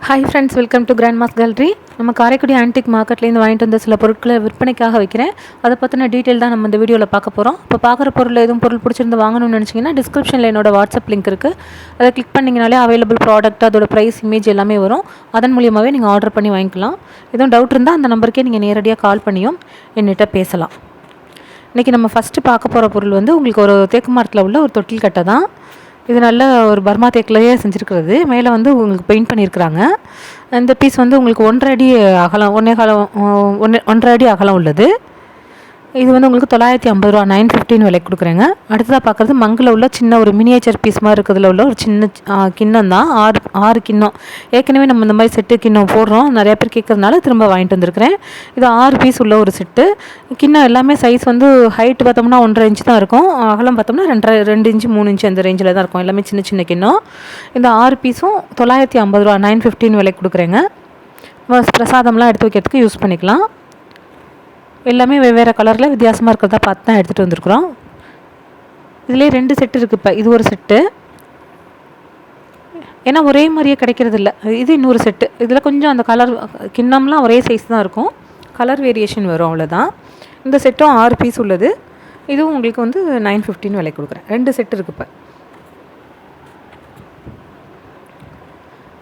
Hi friends, welcome to grandma's gallery. நம்ம Karaikudi antique மார்க்கெட்லேருந்து வாங்கிட்டு வந்த சில பொருட்களை விற்பனைக்காக வைக்கிறேன். அதை பற்றின டீட்டெயில் தான் நம்ம இந்த வீடியோவில் பார்க்க போகிறோம். இப்போ பார்க்குற பொருள் எதுவும் பொருள் பிடிச்சிருந்து வாங்கணும்னு நினச்சிங்கன்னா டிஸ்கிரிப்ஷனில் என்னோட வாட்ஸ்அப் லிங்க் இருக்குது. அதை கிளிக் பண்ணிங்கனாலே அவைலபிள் ப்ராடக்ட், அதோட ப்ரைஸ், இமேஜ் எல்லாமே வரும். அதன் மூலியமாகவே நீங்கள் ஆர்டர் பண்ணி வாங்கிக்கலாம். எதுவும் டவுட் இருந்தால் அந்த நம்பருக்கே நீங்கள் நேரடியாக கால் பண்ணியும் என்கிட்ட பேசலாம். இன்றைக்கி நம்ம ஃபஸ்ட்டு பார்க்க போகிற பொருள் வந்து உங்களுக்கு ஒரு தேக்கு மரத்தில் உள்ள ஒரு தொட்டில் கட்டை தான். இது நல்ல ஒரு பர்மா தேக்கிலேயே செஞ்சுருக்கிறது. மேலே வந்து உங்களுக்கு பெயிண்ட் பண்ணியிருக்கிறாங்க. இந்த பீஸ் வந்து உங்களுக்கு 1.5 அடி அகலம், 1.5 அடி அகலம் உள்ளது. இது வந்து உங்களுக்கு 950 ரூபா, 915 விலைக்கு கொடுக்குறேங்க. அடுத்ததாக பார்க்குறது மங்கில் உள்ள சின்ன ஒரு மினியேச்சர் பீஸ் மாதிரி இருக்கிறதுல உள்ள ஒரு சின்ன கிண்ணம் தான். ஆறு கிண்ணம். ஏற்கனவே நம்ம இந்த மாதிரி செட்டு கிண்ணம் போடுறோம், நிறையா பேர் கேட்குறதுனால திரும்ப வாங்கிட்டு வந்துருக்கிறேன். இது 6 பீஸ் உள்ள ஒரு செட்டு கிண்ணம். எல்லாமே சைஸ் வந்து ஹைட் பார்த்தோம்னா 1.5 இன்ச்சு தான் இருக்கும். அகலம் பார்த்தோம்னா 2 இன்ச்சு 3 இன்ச்சு அந்த ரேஞ்சில் தான் இருக்கும். எல்லாமே சின்ன சின்ன கிண்ணம். இந்த 6 பீஸும் 950 ரூபா, 915 விலைக்கு கொடுக்குறேங்க. பிரசாதம்லாம் எடுத்து வைக்கிறதுக்கு யூஸ் பண்ணிக்கலாம். எல்லாமே வெவ்வேறு கலரில் வித்தியாசமாக இருக்கிறதா பார்த்து தான் எடுத்துகிட்டு வந்துருக்குறோம். இதிலே 2 செட்டு இருக்குது. இப்போ இது ஒரு செட்டு, ஏன்னா ஒரே மாதிரியே கிடைக்கிறது இல்லை. இது இன்னொரு செட்டு. இதில் கொஞ்சம் அந்த கலர் கிண்ணம்லாம் ஒரே சைஸ் தான் இருக்கும், கலர் வேரியேஷன் வரும், அவ்வளோதான். இந்த செட்டும் 6 பீஸ் உள்ளது. இதுவும் உங்களுக்கு வந்து 915 விலை கொடுக்குறேன். 2 செட்டு இருக்குது. இப்போ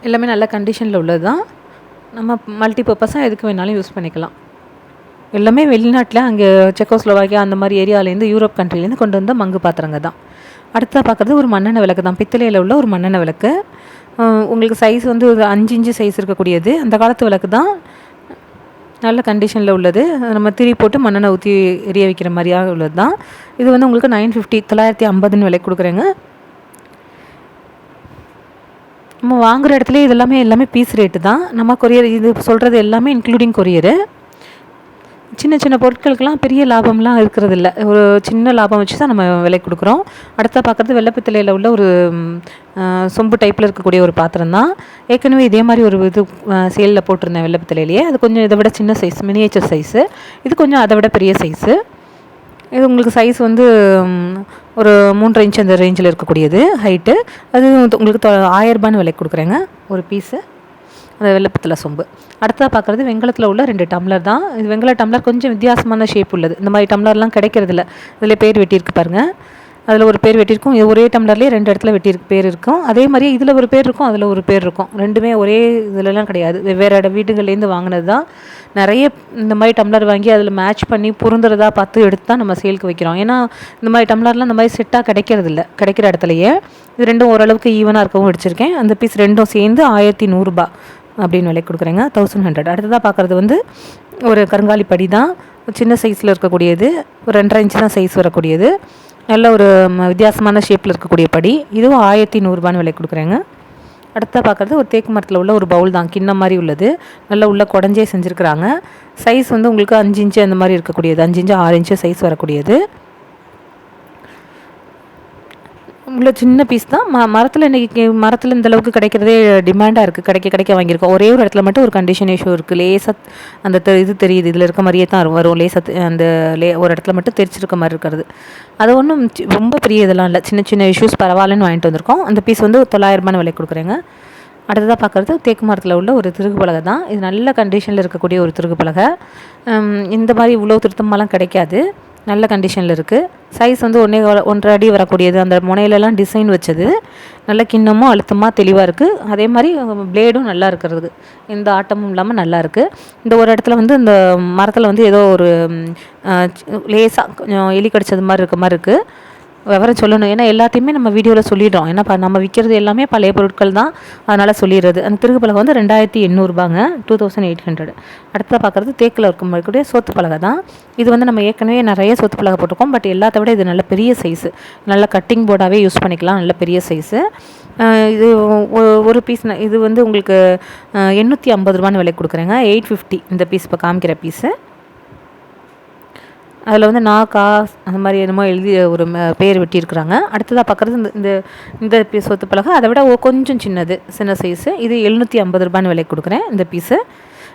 எல்லாமே நல்ல கண்டிஷனில் உள்ளது தான். நம்ம மல்டி பர்பஸாக எதுக்கு வேணாலும் யூஸ் பண்ணிக்கலாம். எல்லாமே வெளிநாட்டில், அங்கே செக்கோஸ்லோவாக்கியா அந்த மாதிரி ஏரியாவிலேருந்து, யூரோப் கண்ட்ரிலேருந்து கொண்டு வந்த மங்கு பாத்திரங்க தான். அடுத்ததாக பார்க்குறது ஒரு மண்ணெண்ணெய் விளக்கு தான். பித்தளையில் உள்ள ஒரு மண்ணெண்ணெய் விளக்கு. உங்களுக்கு சைஸ் வந்து ஒரு 5 இன்ச்சு சைஸ் இருக்கக்கூடியது. அந்த காலத்து விளக்கு தான். நல்ல கண்டிஷனில் உள்ளது. நம்ம திரி போட்டு மண்ணெண்ணெய் ஊற்றி எரிய வைக்கிற மாதிரியாக உள்ளது தான். இது வந்து உங்களுக்கு 950, 950 விலைக்கு கொடுக்குறேங்க. நம்ம வாங்குகிற இடத்துல எல்லாமே பீஸ் ரேட்டு தான். நம்ம கொரியர் இது சொல்கிறது எல்லாமே இன்க்ளூடிங் கொரியரு. சின்ன சின்ன பொருட்களுக்கெல்லாம் பெரிய லாபம்லாம் இருக்கிறதில்ல. ஒரு சின்ன லாபம் வச்சு தான் நம்ம விலை கொடுக்குறோம். அடுத்த பார்க்குறது வெள்ளைப்பித்தளையில் உள்ள ஒரு சொம்பு டைப்பில் இருக்கக்கூடிய ஒரு பாத்திரம் தான். ஏற்கனவே இதே மாதிரி ஒரு இது சேலில் போட்டிருந்தேன் வெள்ளைப்பித்தளையிலேயே. அது கொஞ்சம் இதை விட சின்ன சைஸ், மினியேச்சர் சைஸு. இது கொஞ்சம் அதை விட பெரிய சைஸு. இது உங்களுக்கு சைஸ் வந்து ஒரு 3.5 இன்ச் அந்த ரேஞ்சில் இருக்கக்கூடியது ஹைட்டு. அது உங்களுக்கு 1000 ரூபான்னு விலைக்கு கொடுக்குறேங்க ஒரு பீஸு. அந்த வெள்ளைப்பித்தளை சொம்பு. அடுத்ததாக பார்க்குறது வெண்கலத்தில் உள்ள 2 டம்ளர் தான். இது வெண்கல டம்ளர் கொஞ்சம் வித்தியாசமான ஷேப் உள்ளது. இந்த மாதிரி டம்ளர்லாம் கிடைக்கிறதில்ல. இதில் பேர் வெட்டியிருக்கு பாருங்கள். அதில் ஒரு பேர் வெட்டியிருக்கும். ஒரே டம்ளர்லேயே 2 இடத்துல வெட்டியிருக்கு பேர் இருக்கும். அதே மாதிரி இதில் ஒரு பேர் இருக்கும், அதில் ஒரு பேர் இருக்கும். ரெண்டுமே ஒரே இதிலலாம் கிடையாது. வெவ்வேறு வீடுகள்லேருந்து வாங்கினது தான். நிறைய இந்த மாதிரி டம்ளர் வாங்கி அதில் மேட்ச் பண்ணி பொருந்துறதா பார்த்து எடுத்து தான் நம்ம சேலுக்கு வைக்கிறோம். ஏன்னா இந்த மாதிரி டம்ளர்லாம் இந்த மாதிரி செட்டாக கிடைக்கிறதில்ல, கிடைக்கிற இடத்துலையே. இது ரெண்டும் ஓரளவுக்கு ஈவனாக இருக்கவும் வச்சுருக்கேன். அந்த பீஸ் ரெண்டும் சேர்ந்து 1100 ரூபா அப்படின்னு விலைக்கு கொடுக்குறேங்க. 1100. அடுத்ததாக பார்க்குறது வந்து ஒரு கருங்காலி படி தான். சின்ன சைஸில் இருக்கக்கூடியது. ஒரு 2.5 இன்ச்சு தான் சைஸ் வரக்கூடியது. நல்ல ஒரு வித்தியாசமான ஷேப்பில் இருக்கக்கூடிய படி. இதுவும் 1100 ரூபான்னு விலைக்கு கொடுக்குறேங்க. அடுத்ததாக பார்க்குறது ஒரு தேக்கு மரத்தில் உள்ள ஒரு பவுல் தான். கிண்ணம் மாதிரி உள்ளது. நல்லா உள்ள குடஞ்சே செஞ்சுருக்குறாங்க. சைஸ் வந்து உங்களுக்கு 5 இன்ச்சு அந்த மாதிரி இருக்கக்கூடியது. 5 இன்ச்சு 6 இன்ச்சு சைஸ் வரக்கூடியது. உள்ள சின்ன பீஸ் தான். மரத்தில் இன்றைக்கி மரத்தில் இந்தளவுக்கு கிடைக்கிறதே டிமாண்டாக இருக்குது. கிடைக்க வாங்கியிருக்கோம். ஒரே ஒரு இடத்துல மட்டும் ஒரு கண்டிஷன் இஷ்யூ இருக்குது. லேசாக அந்த இது தெரியுது, இதில் இருக்க மாதிரியே தான் வரும். லேசாக அந்த ஒரு இடத்துல மட்டும் தெரிச்சிருக்க மாதிரி இருக்கிறது. அது ஒன்றும் ரொம்ப பெரிய இதெல்லாம் இல்லை. சின்ன சின்ன இஷ்யூஸ் பரவாயில்லன்னு வாங்கிட்டு வந்திருக்கோம். அந்த பீஸ் வந்து 900 ரூபான்னு விலை கொடுக்குறேங்க. அடுத்ததாக பார்க்குறது தேக்கு மரத்தில் உள்ள ஒரு திருகு பலகை தான். இது நல்ல கண்டிஷனில் இருக்கக்கூடிய ஒரு திருகு பலகை. இந்த மாதிரி இவ்வளோ திருத்தமெல்லாம் கிடைக்காது. நல்ல கண்டிஷனில் இருக்குது. சைஸ் வந்து 1.5 அடி வரக்கூடியது. அந்த முனையிலலாம் டிசைன் வச்சது. நல்ல கிண்ணமும் அழுத்தமாக தெளிவாக இருக்குது. அதே மாதிரி பிளேடும் நல்லா இருக்கிறது. எந்த ஆட்டமும் இல்லாமல் நல்லா இருக்குது. இந்த ஒரு இடத்துல வந்து இந்த மரத்தில் வந்து ஏதோ ஒரு லேசாக கொஞ்சம் எலி கடிச்சது மாதிரி இருக்க மாதிரி இருக்குது. விவரம் சொல்லணும். ஏன்னா எல்லாத்தையுமே நம்ம வீடியோவில் சொல்லிடுறோம். ஏன்னா நம்ம விற்கிறது எல்லாமே பழைய பொருட்கள் தான், அதனால் சொல்லிடுறது. அந்த திருகு பலகை வந்து 2800 ரூபாங்க, 2800. அடுத்த பார்க்குறது தேக்கில் இருக்கக்கூடிய சோத்து பலகை தான். இது வந்து நம்ம ஏற்கனவே நிறைய சோத்து பலகை போட்டிருக்கோம். பட் எல்லாத்த விட இது நல்ல பெரிய சைஸு. நல்ல கட்டிங் போர்டாகவே யூஸ் பண்ணிக்கலாம். நல்ல பெரிய சைஸு. இது ஒரு பீஸ் இது வந்து உங்களுக்கு 850 ரூபான்னு விலை கொடுக்குறேங்க. 850 இந்த பீஸ். இப்போ காமிக்கிற பீஸு. அதில் வந்து அந்த மாதிரி என்னமோ எழுதி ஒரு பேர் வெட்டியிருக்கிறாங்க. அடுத்ததாக பார்க்குறது இந்த பீஸ் சொத்து பலகை அதை விட கொஞ்சம் சின்ன சைஸு. இது 750 ரூபான்னு விலை கொடுக்குறேன் இந்த பீஸு.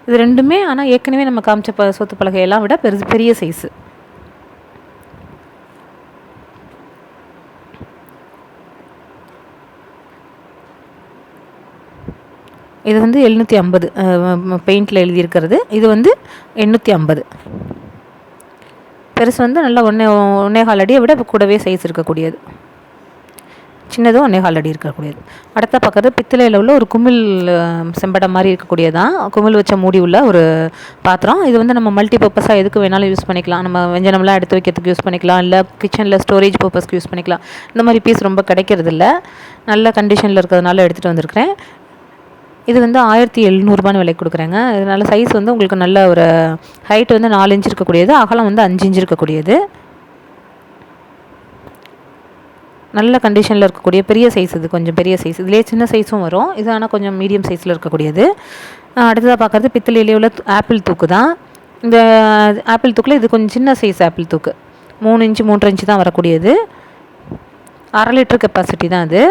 இது ரெண்டுமே ஆனால் ஏற்கனவே நம்ம காமிச்ச சொத்து பலகையெல்லாம் விட பெரிய சைஸு. இது வந்து 750 பெயிண்டில் எழுதியிருக்கிறது. இது வந்து 850. பெருசு வந்து நல்லா 1.25 அடியை விட கூடவே சைஸ் இருக்கக்கூடியது. சின்னதும் 1.25 அடி இருக்கக்கூடியது. அடுத்த பார்க்குறது பித்தளையில் உள்ள ஒரு குமிழ் செம்படம் மாதிரி இருக்கக்கூடியதான், குமிழ் வச்ச மூடி உள்ள ஒரு பாத்திரம். இது வந்து நம்ம மல்டி பர்பஸாக எதுக்கு வேணாலும் யூஸ் பண்ணிக்கலாம். நம்ம வெஞ்சனம்லாம் எடுத்து வைக்கிறதுக்கு யூஸ் பண்ணிக்கலாம், இல்லை கிச்சனில் ஸ்டோரேஜ் பர்பஸ்க்கு யூஸ் பண்ணிக்கலாம். இந்த மாதிரி பீஸ் ரொம்ப கிடைக்கிறதில்ல, நல்ல கண்டிஷனில் இருக்கிறதுனால எடுத்துகிட்டு வந்திருக்கிறேன். இது வந்து 1700 விலைக்கு கொடுக்குறேங்க. இதனால் சைஸ் வந்து உங்களுக்கு நல்ல ஒரு ஹைட் வந்து 4 இன்ச் இருக்கக்கூடியது, அகலம் வந்து 5 இன்ச் இருக்கக்கூடியது. நல்ல கண்டிஷனில் இருக்கக்கூடிய பெரிய சைஸ். இது கொஞ்சம் பெரிய சைஸ், இதுலேயே சின்ன சைஸும் வரும். இது ஆனால் கொஞ்சம் மீடியம் சைஸில் இருக்கக்கூடியது. அடுத்ததாக பார்க்குறது பித்தளையிலே உள்ள ஆப்பிள் தூக்கு தான். இந்த ஆப்பிள் தூக்கில் இது கொஞ்சம் சின்ன சைஸ் ஆப்பிள் தூக்கு, 3 இன்ச்சு 3.5 இன்ச்சு தான் வரக்கூடியது. 1/2 லிட்டர் கெப்பாசிட்டி தான் அது.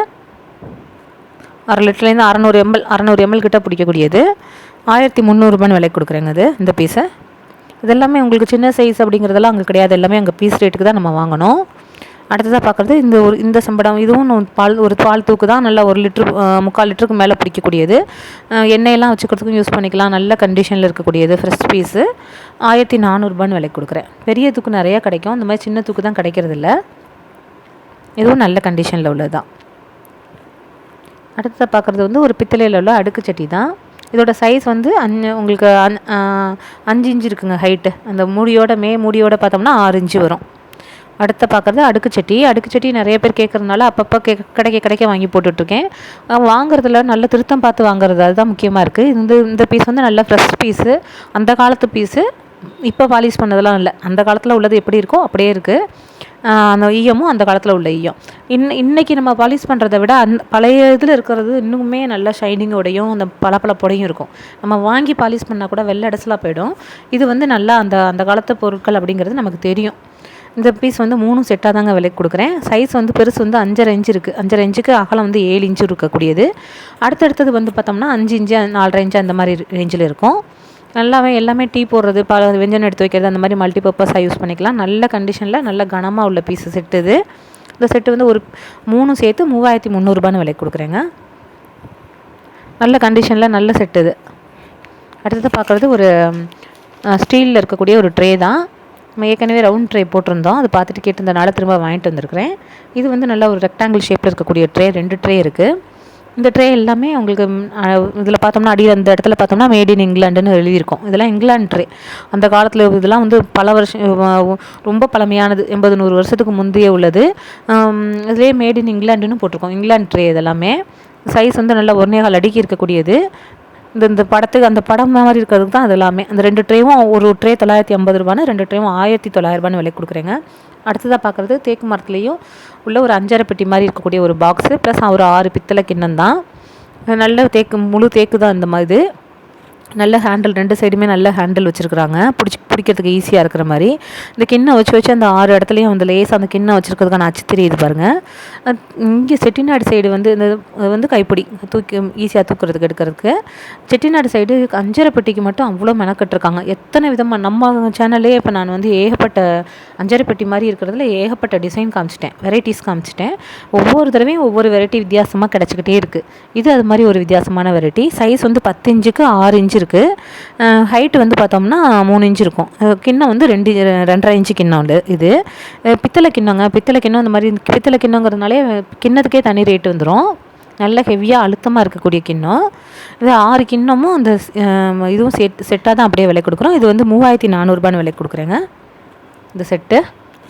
1/2 லிட்டர்லேருந்து 600 ml கிட்ட பிடிக்கக்கூடியது. 1300 விலைக்கு கொடுக்குறேங்க அது இந்த பீஸை. இதெல்லாமே உங்களுக்கு சின்ன சைஸ் அப்படிங்கிறதெல்லாம் அங்கே கிடையாது, எல்லாமே அங்கே பீஸ் ரேட்டுக்கு தான் நம்ம வாங்கணும். அடுத்ததாக பார்க்குறது இந்த செம்படம். இதுவும் ஒரு பால் தூக்கு தான், நல்லா 1 லிட்டர் 3/4 லிட்டருக்கு மேலே பிடிக்கக்கூடியது. எண்ணெயெல்லாம் வச்சுக்கிறதுக்கும் யூஸ் பண்ணிக்கலாம், நல்ல கண்டிஷனில் இருக்கக்கூடியது. ஃப்ரெஷ் பீஸு 1400 விலைக்கு கொடுக்குறேன். பெரிய தூக்கு நிறையா கிடைக்கும், இந்த மாதிரி சின்ன தூக்கு தான் கிடைக்கிறதில்ல. இதுவும் நல்ல கண்டிஷனில் உள்ளது தான். அடுத்ததாக பார்க்குறது வந்து ஒரு பித்தளையில் உள்ள அடுக்கு சட்டி தான். இதோட சைஸ் வந்து உங்களுக்கு 5 இன்ச்சு இருக்குங்க ஹைட்டு. அந்த மூடியோட பார்த்தோம்னா 6 இன்ச்சு வரும். அடுத்த பார்க்குறது அடுக்கு சட்டி நிறைய பேர் கேட்குறதுனால அப்பப்போ கிடைக்க வாங்கி போட்டுட்ருக்கேன். வாங்குறதுல நல்ல திருத்தம் பார்த்து வாங்குறது, அதுதான் முக்கியமாக இருக்குது. இந்த பீஸ் வந்து நல்ல ஃப்ரெஷ் பீஸு, அந்த காலத்து பீஸு, இப்போ பாலிஷ் பண்ணதெல்லாம் இல்லை. அந்த காலத்தில் உள்ளது எப்படி இருக்கோ அப்படியே இருக்குது. அந்த ஈயமும் அந்த காலத்தில் உள்ள ஈயம். இன்றைக்கி நம்ம பாலிஷ் பண்ணுறதை விட பழைய இதில் இருக்கிறது இன்னுமே நல்ல ஷைனிங்கோடையும் அந்த பளபளப்போடையும் இருக்கும். நம்ம வாங்கி பாலிஷ் பண்ணால் கூட வெள்ளை அடைசலாக போயிடும். இது வந்து நல்லா அந்த காலத்து பொருட்கள் அப்படிங்கிறது நமக்கு தெரியும். இந்த பீஸ் வந்து 3 செட்டாக தாங்க விலைக்கு கொடுக்குறேன். சைஸ் வந்து பெருசு வந்து 5.5 இன்ச்சு இருக்குது, 5.5 இன்ச்சுக்கு அகலம் வந்து 7 இன்ச்சு இருக்கக்கூடியது. அடுத்தது வந்து பார்த்தோம்னா 5 இன்ச்சு 4.5 இன்ச்சு அந்த மாதிரி ரேஞ்சில் இருக்கும். நல்லாவே எல்லாமே டீ போடுறது, வெஞ்சனம் எடுத்து வைக்கிறது, அந்த மாதிரி மல்டி பர்பஸாக யூஸ் பண்ணிக்கலாம். நல்ல கண்டிஷனில் நல்ல கனமாக உள்ள பீஸு செட்டு இது. இந்த செட்டு வந்து ஒரு 3 சேர்த்து 3300 விலைக்கு கொடுக்குறேங்க. நல்ல கண்டிஷனில் நல்ல செட்டு இது. அடுத்தது பார்க்குறது ஒரு ஸ்டீலில் இருக்கக்கூடிய ஒரு ட்ரே தான். நம்ம ஏற்கனவே ரவுண்ட் ட்ரே போட்டிருந்தோம், அது பார்த்துட்டு கேட்டிருந்தனால திரும்ப வாங்கிட்டு வந்திருக்கிறேன். இது வந்து நல்ல ஒரு ரெக்டாங்கிள் ஷேப்பில் இருக்கக்கூடிய ட்ரே, 2 ட்ரே இருக்குது. இந்த ட்ரே எல்லாமே உங்களுக்கு இதில் பார்த்தோம்னா அந்த இடத்துல பார்த்தோம்னா மேட் இன் இங்கிலாண்டுன்னு எழுதியிருக்கும். இதெல்லாம் இங்கிலாந்து ட்ரே. அந்த காலத்தில் இதெல்லாம் வந்து பல வருஷம், ரொம்ப பழமையானது, 80-100 வருஷத்துக்கு முந்தைய உள்ளது. இதுலேயே மேட் இன் இங்கிலாண்டுன்னு போட்டிருக்கோம். இங்கிலாந்து ட்ரே இதெல்லாமே. சைஸ் வந்து நல்லா 1.25 அடிக்கு இருக்கக்கூடியது. இந்த படத்துக்கு அந்த படம் மாதிரி இருக்கிறதுக்கு தான் அது எல்லாமே. அந்த 2 ட்ரேவும், ஒரு ட்ரே 950, 2 ட்ரேவும் 1900 விலைக்கு கொடுக்குறேங்க. அடுத்ததாக பார்க்குறது தேக்கு மரத்துலேயும் உள்ள ஒரு 5 பெட்டி மாதிரி இருக்கக்கூடிய ஒரு பாக்ஸு, ப்ளஸ் ஒரு 6 பித்தளை கிண்ணம் தான். நல்ல முழு தேக்கு தான் இந்த மாதிரி. நல்ல ஹேண்டில், 2 சைடுமே நல்ல ஹேண்டில் வச்சுருக்குறாங்க, பிடிக்கிறதுக்கு ஈஸியாக இருக்கிற மாதிரி. இந்த கிண்ணம் வச்சு அந்த 6 இடத்துலையும் வந்து லேசாக அந்த கிண்ணம் வச்சுருக்கிறதுக்கான அச்சு தெரியுது பாருங்கள். இங்கே செட்டிநாடு சைடு வந்து இந்த வந்து கைப்பிடி ஈஸியாக தூக்குறதுக்கு எடுக்கிறதுக்கு. செட்டிநாடு சைடு 5 பெட்டிக்கு மட்டும் அவ்வளோ மெனக்கட்டுருக்காங்க. எத்தனை விதமாக நம்ம சேனல்லே இப்போ நான் வந்து ஏகப்பட்ட 5 பெட்டி மாதிரி இருக்கிறதுல ஏகப்பட்ட டிசைன் காமிச்சிட்டேன், வெரைட்டிஸ் காமிச்சிட்டேன். ஒவ்வொரு தடவையும் ஒவ்வொரு வெரைட்டி வித்தியாசமாக கிடச்சிக்கிட்டே இருக்குது. இது அது மாதிரி ஒரு வித்தியாசமான வெரைட்டி. சைஸ் வந்து 10 இன்ச்சுக்கு 6 இன்ச்சு இருக்குது. ஹைட் வந்து பார்த்தோம்னா 3 இன்ச்சு இருக்கும். கிண்ணம் வந்து 2.5 இன்ச்சு கிண்ணம் இது. பித்தளை கிண்ணங்க. பித்தளை கிண்ணம் இந்த மாதிரி பித்தளை கிண்ணங்கிறதுனாலே கிண்ணத்துக்கே தனி ரேட்டு வந்துடும். நல்ல ஹெவியாக அழுத்தமாக இருக்கக்கூடிய கிண்ணம் இது. 6 கிண்ணமும் அந்த இதுவும் செட்டாக தான் அப்படியே விலை கொடுக்குறோம். இது வந்து 3400 விலை கொடுக்குறேங்க இந்த செட்டு.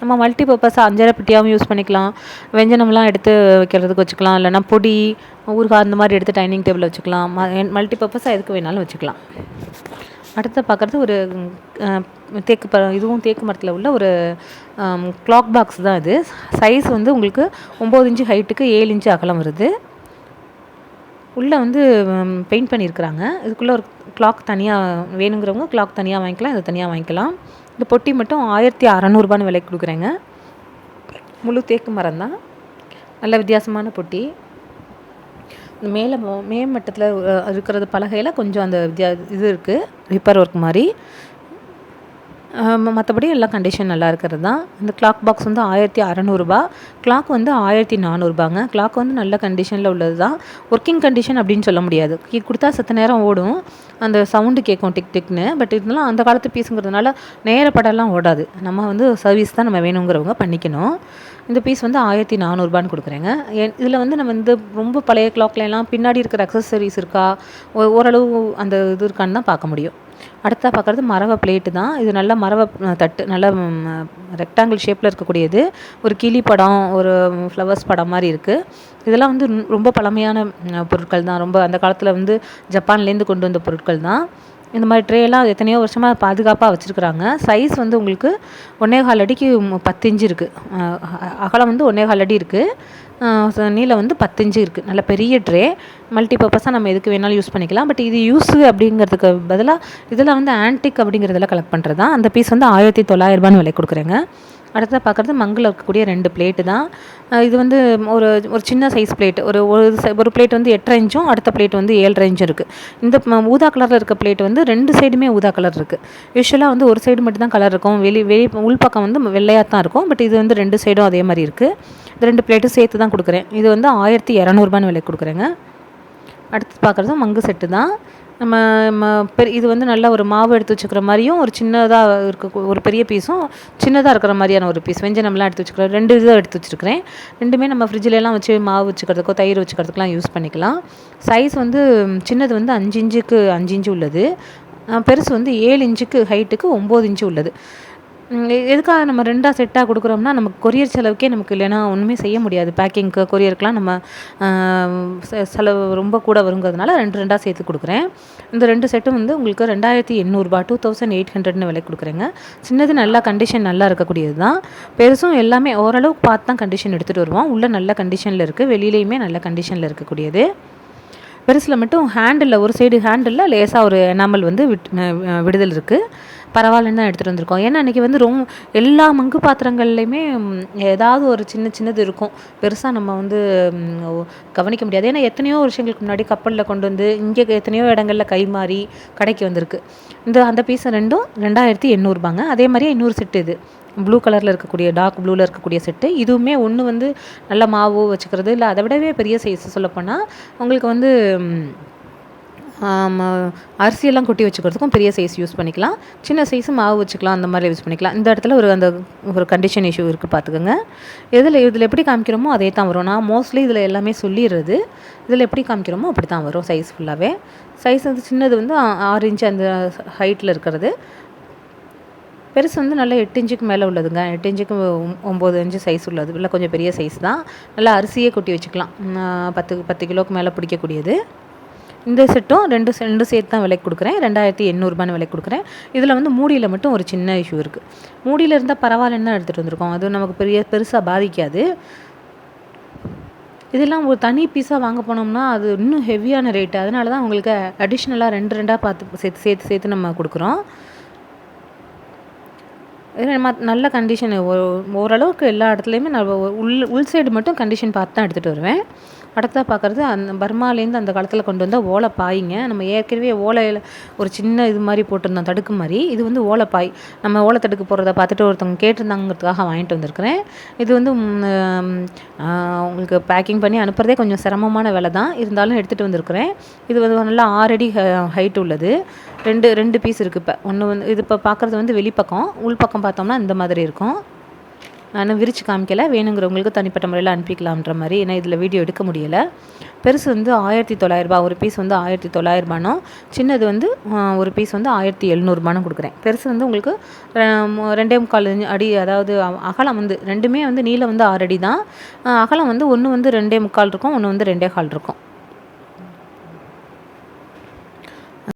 நம்ம மல்டி பர்பஸாக 5 பெட்டியாகவும் யூஸ் பண்ணிக்கலாம். வெஞ்சனம்லாம் எடுத்து வைக்கிறதுக்கு வச்சுக்கலாம், இல்லைனா பொடி ஊறுகாய் அந்த மாதிரி எடுத்து டைனிங் டேபிளில் வச்சுக்கலாம். மல்டி பர்பஸாக எதுக்கு வேணாலும் வச்சுக்கலாம். அடுத்து பார்க்குறது ஒரு இதுவும் தேக்கு மரத்தில் உள்ள ஒரு கிளாக் பாக்ஸ் தான் இது. சைஸ் வந்து உங்களுக்கு 9 இன்ச்சு ஹைட்டுக்கு 7 இன்ச்சு அகலம் வருது. உள்ளே வந்து பெயிண்ட் பண்ணியிருக்கிறாங்க. இதுக்குள்ளே ஒரு கிளாக் தனியாக வேணுங்கிறவங்க கிளாக் தனியாக வாங்கிக்கலாம், இது தனியாக வாங்கிக்கலாம். இந்த பொட்டி மட்டும் 1600 விலைக்கு கொடுக்குறேங்க. முழு தேக்கு மரம் தான், நல்ல வித்தியாசமான பொட்டி. மேலே மேமட்டத்தில் இருக்கிறது பலகையில் கொஞ்சம் அந்த இது இருக்குது, ரிப்பர் ஒர்க் மாதிரி. மற்றபடி எல்லா கண்டிஷன் நல்லா இருக்கிறது தான். இந்த கிளாக் பாக்ஸ் வந்து 1600 கிளாக் வந்து 1400 கிளாக் வந்து நல்ல கண்டிஷனில் உள்ளது தான். ஒர்க்கிங் கண்டிஷன் அப்படின்னு சொல்ல முடியாது. கீ கொடுத்தா சத்த நேரம் ஓடும், அந்த சவுண்டு கேட்கும் டிக் டிக்னு. பட் இதெல்லாம் அந்த காலத்து பீஸுங்கிறதுனால நேர படம்லாம் ஓடாது. நம்ம வந்து சர்வீஸ் தான் நம்ம வேணுங்கிறவங்க பண்ணிக்கணும். இந்த பீஸ் வந்து 1400 கொடுக்குறேங்க. இதில் வந்து நம்ம இந்த ரொம்ப பழைய கிளாக்லாம் பின்னாடி இருக்கிற அக்சசரிஸ் இருக்கா, ஓரளவு அந்த இது இருக்கான்னு தான் பார்க்க முடியும். அடுத்தா பார்க்குறது மரவ பிளேட்டு தான். இது நல்ல மரவ தட்டு, நல்ல ரெக்டாங்கிள் ஷேப்பில் இருக்கக்கூடியது. ஒரு கிளி படம், ஒரு ஃப்ளவர்ஸ் படம் மாதிரி இருக்குது. இதெல்லாம் வந்து ரொம்ப பழமையான பொருட்கள் தான். ரொம்ப அந்த காலத்தில் வந்து ஜப்பான்லேருந்து கொண்டு வந்த பொருட்கள் தான். இந்த மாதிரி ட்ரேலாம் எத்தனையோ வருஷமாக பாதுகாப்பாக வச்சுருக்குறாங்க. சைஸ் வந்து உங்களுக்கு 1.25 அடிக்கு 10 இன்ச்சு இருக்குது. அகலம் வந்து 1.25 அடி இருக்குது. நீளம் வந்து 10 இன்ச்சு இருக்குது. நல்ல பெரிய ட்ரே. மல்டி பர்பஸாக நம்ம எதுக்கு வேணாலும் யூஸ் பண்ணிக்கலாம். பட் இது யூஸு அப்படிங்கிறதுக்கு பதிலாக இதில் வந்து ஆன்டிக் அப்படிங்கிறதெல்லாம் கலெக்ட் பண்ணுறது தான். அந்த பீஸ் வந்து 1900 விலை கொடுக்குறேங்க. அடுத்ததாக பார்க்குறது மங்கில் இருக்கக்கூடிய 2 பிளேட்டு தான். இது வந்து ஒரு ஒரு சின்ன சைஸ் பிளேட்டு. ஒரு பிளேட் வந்து 8.5 இன்ச்சும், அடுத்த பிளேட் வந்து 7.5 இன்ச்சும் இருக்குது. இந்த ஊதா கலரில் இருக்க பிளேட் வந்து 2 சைடுமே ஊதா கலர் இருக்குது. யூஸ்வலாக வந்து ஒரு சைடு மட்டும் தான் கலர் இருக்கும். வெளி உள்பக்கம் வந்து வெள்ளையாக தான் இருக்கும். பட் இது வந்து 2 சைடும் அதே மாதிரி இருக்குது. இந்த 2 பிளேட்டும் சேர்த்து தான் கொடுக்குறேன். இது வந்து 1200 விலை கொடுக்குறேங்க. அடுத்து பார்க்குறது மங்கு செட்டு தான். நம்ம இது வந்து நல்ல ஒரு மாவு எடுத்து வச்சுக்கிற மாதிரியும், ஒரு சின்னதாக ஒரு பெரிய பீஸும் சின்னதாக இருக்கிற மாதிரியான ஒரு பீஸ் வெஞ்சனம்லாம் எடுத்து வச்சுக்கிறேன். 2 இதை எடுத்து வச்சுருக்கிறேன். ரெண்டுமே நம்ம ஃப்ரிட்ஜிலலாம் வச்சு மாவு வச்சுக்கிறதுக்கோ தயிர் வச்சுக்கிறதுக்கெலாம் யூஸ் பண்ணிக்கலாம். சைஸ் வந்து சின்னது வந்து 5 இன்ச்சுக்கு 5 இன்ச்சு உள்ளது. பெருசு வந்து 7 இன்ச்சுக்கு ஹைட்டுக்கு 9 இன்ச்சு உள்ளது. எதுக்காக நம்ம 2ஆக செட்டாக கொடுக்குறோம்னா, நமக்கு கொரியர் செலவுக்கே நமக்கு இல்லைன்னா ஒன்றுமே செய்ய முடியாது. பேக்கிங்க்கு கொரியருக்குலாம் நம்ம செலவு ரொம்ப கூட வருங்கிறதுனால 2ஆக சேர்த்து கொடுக்குறேன். இந்த 2 செட்டும் வந்து உங்களுக்கு 2800 2800 விலை கொடுக்குறேங்க. சின்னது நல்லா கண்டிஷன் நல்லா இருக்கக்கூடியது தான். பெருசும் எல்லாமே ஓரளவுக்கு பார்த்து தான் கண்டிஷன் எடுத்துகிட்டு வருவோம். உள்ளே நல்ல கண்டிஷனில் இருக்குது, வெளியிலையுமே நல்ல கண்டிஷனில் இருக்கக்கூடியது. பெருசில் மட்டும் ஹேண்டில், ஒரு சைடு ஹேண்டில் லேசாக ஒரு எனாமல் வந்து விடுதல் இருக்குது. பரவாயில்லன்னு தான் எடுத்துகிட்டு வந்திருக்கோம். ஏன்னா அன்றைக்கி வந்து எல்லா மங்கு பாத்திரங்கள்லையுமே ஏதாவது ஒரு சின்னது இருக்கும். பெருசாக நம்ம வந்து கவனிக்க முடியாது. ஏன்னா எத்தனையோ வருஷங்களுக்கு முன்னாடி கப்பலில் கொண்டு வந்து இங்கே எத்தனையோ இடங்களில் கை மாறி கடைக்கு வந்திருக்கு. அந்த பீஸ் 2ம் 2800 அதே மாதிரியே இன்னொரு செட்டு இது ப்ளூ கலரில் இருக்கக்கூடிய, டார்க் ப்ளூவில் இருக்கக்கூடிய செட்டு. இதுவுமே ஒன்று வந்து நல்ல மாவு வச்சுக்கிறது, இல்லை அதை விடவே பெரிய சைஸ் சொல்லப்போனால் உங்களுக்கு வந்து அரிசியெல்லாம் கொட்டி வச்சுக்கிறதுக்கும் பெரிய சைஸ் யூஸ் பண்ணிக்கலாம். சின்ன சைஸு மாவு வச்சுக்கலாம், அந்த மாதிரி யூஸ் பண்ணிக்கலாம். இந்த இடத்துல ஒரு கண்டிஷன் இஷ்யூ இருக்குது, பார்த்துக்கோங்க. இதில் எப்படி காமிக்கிறோமோ அதே தான் வரும். நான் மோஸ்ட்லி இதில் எல்லாமே சொல்லிடுறது. இதில் எப்படி காமிக்கிறோமோ அப்படி தான் வரும் சைஸ் ஃபுல்லாகவே. சைஸ் வந்து சின்னது வந்து 6 இன்ச்சு அந்த ஹைட்டில் இருக்கிறது. பெருசு வந்து நல்லா 8 இன்ச்சுக்கு மேலே உள்ளதுங்க. 8 இன்ச்சுக்கு 9 இன்ச்சு சைஸ் உள்ளது. இல்லை கொஞ்சம் பெரிய சைஸ் தான். நல்லா அரிசியே கொட்டி வச்சுக்கலாம். 10 கிலோவுக்கு மேலே பிடிக்கக்கூடியது. இந்த செட்டும் 2 சேர்த்து தான் விலைக்கு கொடுக்குறேன். 2800 விலைக்கு கொடுக்குறேன். இதில் வந்து மூடியில் மட்டும் ஒரு சின்ன இஷ்யூ இருக்குது. மூடியில் இருந்தால் பரவாயில்லன்னு தான் எடுத்துகிட்டு வந்திருக்கோம். அது நமக்கு பெருசாக பாதிக்காது. இதெல்லாம் ஒரு தனி பீஸாக வாங்க போனோம்னா அது இன்னும் ஹெவியான ரேட்டு. அதனால தான் உங்களுக்கு அடிஷ்னலாக 2 பார்த்து சேர்த்து நம்ம கொடுக்குறோம். நல்ல கண்டிஷன் ஓரளவுக்கு எல்லா இடத்துலையுமே நான் உள் சைடு மட்டும் கண்டிஷன் பார்த்து தான் எடுத்துகிட்டு வருவேன். அடுத்ததாக பார்க்குறது அந்த பர்மாலேருந்து அந்த காலத்தில் கொண்டு வந்த ஓலைப்பாய்ங்க. நம்ம ஏற்கனவே ஓலையில் ஒரு சின்ன இது மாதிரி போட்டிருந்தோம், தடுக்கு மாதிரி. இது வந்து ஓலைப்பாய். நம்ம ஓலை தடுக்கு போடுறத பார்த்துட்டு ஒருத்தவங்க கேட்டிருந்தாங்கிறதுக்காக வாங்கிட்டு வந்திருக்கிறேன். இது வந்து உங்களுக்கு பேக்கிங் பண்ணி அனுப்புறதே கொஞ்சம் சிரமமான வேலை தான், இருந்தாலும் எடுத்துகிட்டு வந்திருக்கிறேன். இது வந்து நல்லா 6 அடி ஹைட் உள்ளது. 2 பீஸ் இருக்குது. இப்போ ஒன்று வந்து இது இப்போ பார்க்குறது வந்து வெளிப்பக்கம், உள்பக்கம் பார்த்தோம்னா இந்த மாதிரி இருக்கும். நான் விரித்து காமிக்கலை, வேணுங்கிறவங்களுக்கு தனிப்பட்ட முறையில் அனுப்பிக்கலாம்ன்ற மாதிரி. ஏன்னா இதில் வீடியோ எடுக்க முடியலை. பெருசு வந்து 1900 ஒரு பீஸ் வந்து 1900 சின்னது வந்து ஒரு பீஸ் வந்து 1700 கொடுக்குறேன். பெருசு வந்து உங்களுக்கு 2.25 அடி, அதாவது அகலம் வந்து ரெண்டுமே வந்து நீளம் வந்து 6 அடி தான். அகலம் வந்து ஒன்று வந்து 2.25 இருக்கும், ஒன்று வந்து 2.25 இருக்கும்.